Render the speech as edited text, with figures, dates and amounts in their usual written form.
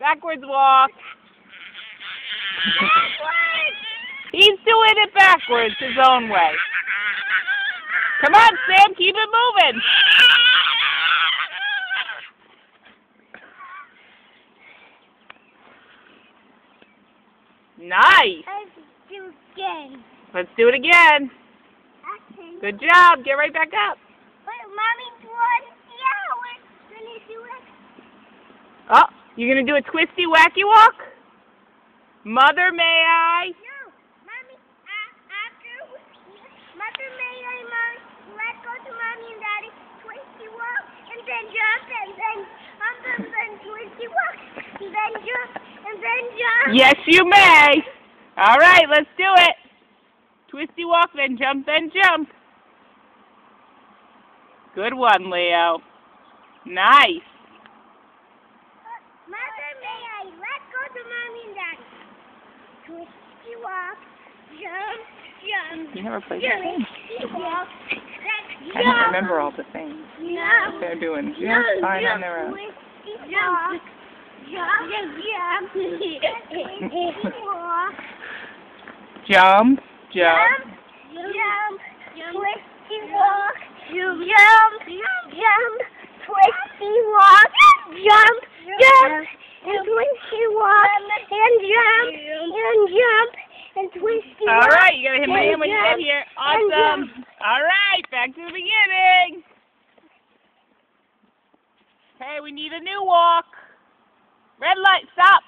Backwards walk. He's doing it backwards his own way. Come on, Sam, keep it moving. Nice. Let's do it again. Good job. Get right back up. Oh, you're going to do a twisty wacky walk? Mother, may I? No, Mommy, Mother, may I, let's go to Mommy and Daddy, twisty walk, and then jump, and then twisty walk, and then jump, and then jump. Yes, you may. All right, let's do it. Twisty walk, then jump, then jump. Good one, Leo. Nice. Mother, may I, let's go to Mommy and Daddy. Twisty walk, jump, jump. You never played that game. Twisty walk, I don't remember all the things jump. they're doing just fine on their own. Twisty walk, jump, twisty walk. Jump, jump. Jump, twisty walk, jump, twisty walk, jump, and twisty walk, and jump, and twisty walk. All right, you gotta hit my hand when you get here. Awesome. All right, back to the beginning. Hey, we need a new walk. Red light, stop.